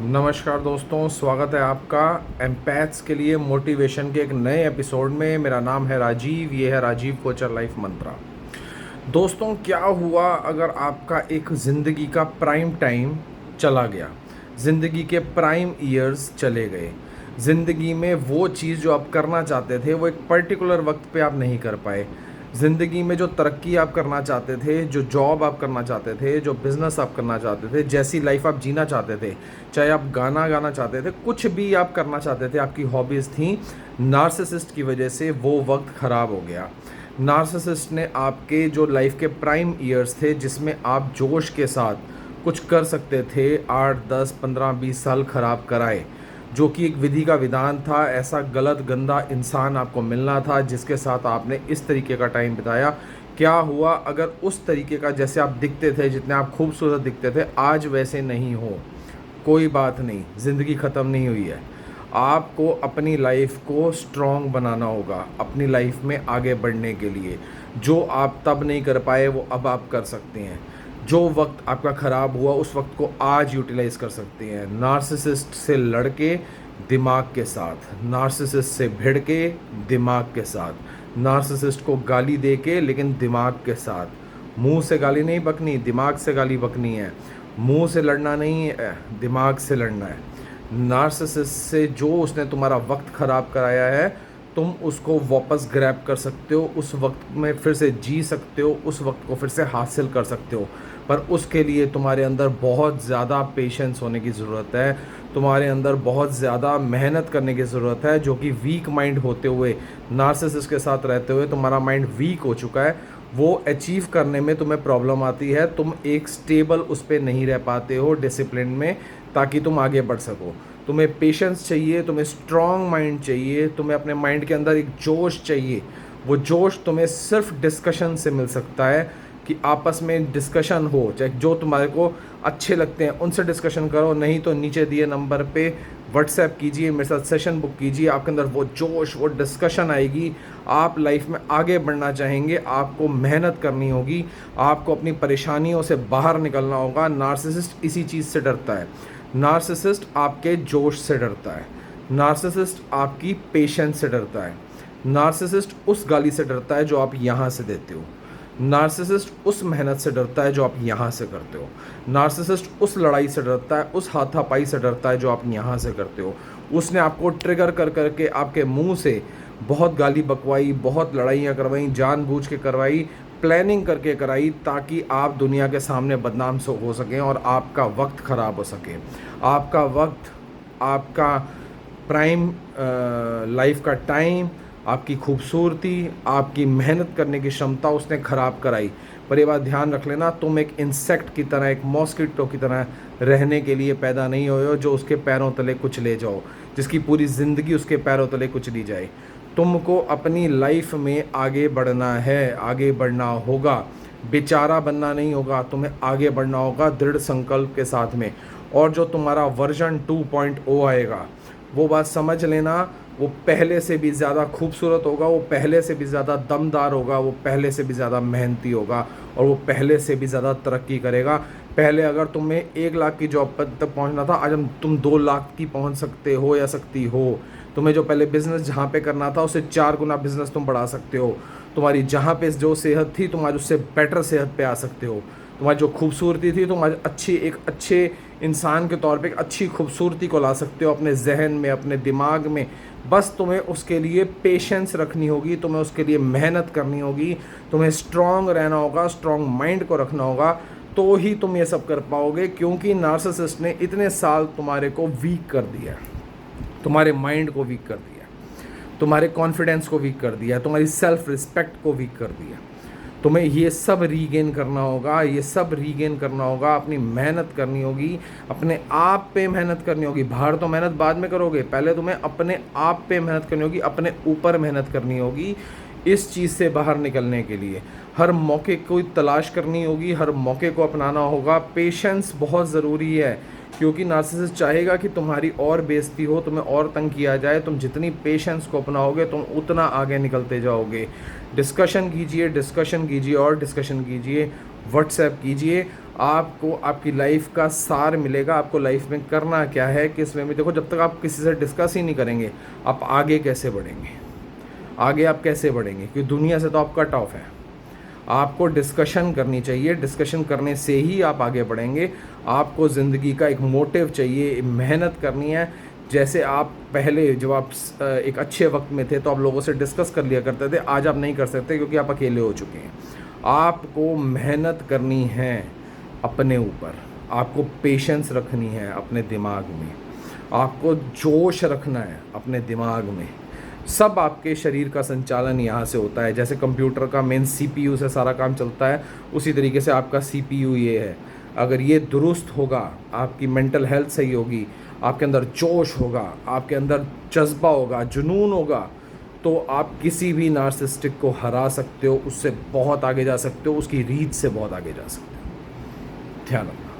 नमस्कार दोस्तों, स्वागत है आपका एम्पैथ्स के लिए मोटिवेशन के एक नए एपिसोड में। मेरा नाम है राजीव, ये है राजीव कोचर लाइफ मंत्रा। दोस्तों, क्या हुआ अगर आपका एक ज़िंदगी का प्राइम टाइम चला गया, ज़िंदगी के प्राइम ईयर्स चले गए, ज़िंदगी में वो चीज़ जो आप करना चाहते थे वो एक पर्टिकुलर वक्त पे आप नहीं कर पाए, ज़िंदगी में जो तरक्की आप करना चाहते थे, जो जॉब आप करना चाहते थे, जो बिज़नेस आप करना चाहते थे, जैसी लाइफ आप जीना चाहते थे, चाहे आप गाना गाना चाहते थे, कुछ भी आप करना चाहते थे, आपकी हॉबीज़ थी, नार्सिसिस्ट की वजह से वो वक्त ख़राब हो गया। नार्सिसिस्ट ने आपके जो लाइफ के प्राइम ईयर्स थे, जिसमें आप जोश के साथ कुछ कर सकते थे, 8 10 15 20 साल ख़राब कराए, जो कि एक विधि का विधान था। ऐसा गलत गंदा इंसान आपको मिलना था जिसके साथ आपने इस तरीके का टाइम बिताया। क्या हुआ अगर उस तरीके का, जैसे आप दिखते थे, जितने आप खूबसूरत दिखते थे, आज वैसे नहीं हो? कोई बात नहीं, ज़िंदगी ख़त्म नहीं हुई है। आपको अपनी लाइफ को स्ट्रॉन्ग बनाना होगा, अपनी लाइफ में आगे बढ़ने के लिए। जो आप तब नहीं कर पाए वो अब आप कर सकते हैं। जो वक्त आपका ख़राब हुआ उस वक्त को आज यूटिलाइज़ कर सकते हैं। नार्सिसिस्ट से लड़के दिमाग के साथ, नार्सिसिस्ट से भिड़ के दिमाग के साथ, नार्सिसिस्ट को गाली दे के लेकिन दिमाग के साथ। मुंह से गाली नहीं बकनी, दिमाग से गाली बकनी है। मुंह से लड़ना नहीं है, दिमाग से लड़ना है। नार्सिसिस्ट से जो उसने तुम्हारा वक्त ख़राब कराया है, तुम उसको वापस ग्रैब कर सकते हो, उस वक्त में फिर से जी सकते हो, उस वक्त को फिर से हासिल कर सकते हो। पर उसके लिए तुम्हारे अंदर बहुत ज़्यादा पेशेंस होने की ज़रूरत है, तुम्हारे अंदर बहुत ज़्यादा मेहनत करने की ज़रूरत है, जो कि वीक माइंड होते हुए, नार्सिसिस्ट के साथ रहते हुए तुम्हारा माइंड वीक हो चुका है। वो अचीव करने में तुम्हें प्रॉब्लम आती है, तुम एक स्टेबल उस पर नहीं रह पाते हो डिसिप्लिन में, ताकि तुम आगे बढ़ सको। तुम्हें पेशेंस चाहिए, तुम्हें स्ट्रॉन्ग माइंड चाहिए, तुम्हें अपने माइंड के अंदर एक जोश चाहिए। वो जोश तुम्हें सिर्फ डिस्कशन से मिल सकता है, कि आपस में डिस्कशन हो, चाहे जो तुम्हारे को अच्छे लगते हैं उनसे डिस्कशन करो, नहीं तो नीचे दिए नंबर पे व्हाट्सएप कीजिए, मेरे साथ सेशन बुक कीजिए। आपके अंदर वो जोश, वो डिस्कशन आएगी, आप लाइफ में आगे बढ़ना चाहेंगे। आपको मेहनत करनी होगी, आपको अपनी परेशानियों से बाहर निकलना होगा। नार्सिसिस्ट इसी चीज़ से डरता है। नार्सिसिस्ट आपके जोश से डरता है, नार्सिसिस्ट आपकी पेशेंस से डरता है, नार्सिसिस्ट उस गाली से डरता है जो आप यहाँ से देते हो, नार्सिसिस्ट उस मेहनत से डरता है जो आप यहाँ से करते हो, नार्सिसिस्ट उस लड़ाई से डरता है, उस हाथापाई से डरता है जो आप यहाँ से करते हो। उसने आपको ट्रिगर कर करके आपके मुंह से बहुत गाली बकवाई, बहुत लड़ाइयाँ करवाई, जानबूझ के करवाई, प्लानिंग करके कराई, ताकि आप दुनिया के सामने बदनाम हो सकें और आपका वक्त ख़राब हो सके। आपका वक्त, आपका प्राइम लाइफ का टाइम, आपकी खूबसूरती, आपकी मेहनत करने की क्षमता उसने ख़राब कराई। पर ये बात ध्यान रख लेना, तुम एक इंसेक्ट की तरह, एक मॉस्किटो की तरह रहने के लिए पैदा नहीं हुए हो, जो उसके पैरों तले कुछ ले जाओ, जिसकी पूरी ज़िंदगी उसके पैरों तले कुछ ली जाए। तुमको अपनी लाइफ में आगे बढ़ना है, आगे बढ़ना होगा, बेचारा बनना नहीं होगा, तुम्हें आगे बढ़ना होगा दृढ़ संकल्प के साथ में। और जो तुम्हारा वर्जन 2.0 आएगा, वो बात समझ लेना, वो पहले से भी ज़्यादा खूबसूरत होगा, वो पहले से भी ज़्यादा दमदार होगा, वो पहले से भी ज़्यादा मेहनती होगा, और वो पहले से भी ज़्यादा तरक्की करेगा। पहले अगर तुम्हें 1 लाख की जॉब पर तक पहुंचना था, आज तुम 2 लाख की पहुंच सकते हो या सकती हो। तुम्हें जो पहले बिज़नेस जहाँ पे करना था, उससे 4 गुना बिज़नेस तुम बढ़ा सकते हो। तुम्हारी जहाँ पे जो सेहत थी, तुम आज उससे बेटर सेहत पे आ सकते हो। तुम्हारी जो खूबसूरती थी, तुम आज एक अच्छे इंसान के तौर पे एक अच्छी खूबसूरती को ला सकते हो अपने जहन में, अपने दिमाग में। बस तुम्हें उसके लिए पेशेंस रखनी होगी, तुम्हें उसके लिए मेहनत करनी होगी, तुम्हें स्ट्रॉन्ग रहना होगा, स्ट्रॉन्ग माइंड को रखना होगा, तो ही तुम ये सब कर पाओगे। क्योंकि नार्सिसिस्ट ने इतने साल तुम्हारे को वीक कर दिया, तुम्हारे माइंड को वीक कर दिया, तुम्हारे कॉन्फिडेंस को वीक कर दिया, तुम्हारी सेल्फ रिस्पेक्ट को वीक कर दिया। तुम्हें ये सब रीगेन करना होगा, ये सब रीगेन करना होगा। अपनी मेहनत करनी होगी, अपने आप पे मेहनत करनी होगी। बाहर तो मेहनत बाद में करोगे, पहले तुम्हें अपने आप पे मेहनत करनी होगी, अपने ऊपर मेहनत करनी होगी। इस चीज़ से बाहर निकलने के लिए हर मौके को तलाश करनी होगी, हर मौके को अपनाना होगा। पेशेंस बहुत ज़रूरी है, क्योंकि नार्सिसिस्ट चाहेगा कि तुम्हारी और बेइज्जती हो, तुम्हें और तंग किया जाए। तुम जितनी पेशेंस को अपनाओगे, तुम उतना आगे निकलते जाओगे। डिस्कशन कीजिए, डिस्कशन कीजिए और डिस्कशन कीजिए, व्हाट्सएप कीजिए। आपको आपकी लाइफ का सार मिलेगा, आपको लाइफ में करना क्या है, किस वे में। देखो, जब तक आप किसी से डिस्कस ही नहीं करेंगे, आप आगे कैसे बढ़ेंगे? आगे आप कैसे बढ़ेंगे? क्योंकि दुनिया से तो आप कट ऑफ है। आपको डिस्कशन करनी चाहिए, डिस्कशन करने से ही आप आगे बढ़ेंगे। आपको ज़िंदगी का एक मोटिव चाहिए, मेहनत करनी है। जैसे आप पहले जब आप एक अच्छे वक्त में थे तो आप लोगों से डिस्कस कर लिया करते थे, आज आप नहीं कर सकते क्योंकि आप अकेले हो चुके हैं। आपको मेहनत करनी है अपने ऊपर, आपको पेशेंस रखनी है अपने दिमाग में, आपको जोश रखना है अपने दिमाग में। सब आपके शरीर का संचालन यहाँ से होता है। जैसे कंप्यूटर का मेन सीपीयू से सारा काम चलता है, उसी तरीके से आपका सीपीयू ये है। अगर ये दुरुस्त होगा, आपकी मेंटल हेल्थ सही होगी, आपके अंदर जोश होगा, आपके अंदर जज्बा होगा, जुनून होगा, तो आप किसी भी नार्सिसिस्टिक को हरा सकते हो, उससे बहुत आगे जा सकते हो, उसकी रीच से बहुत आगे जा सकते हो। ध्यान रखना।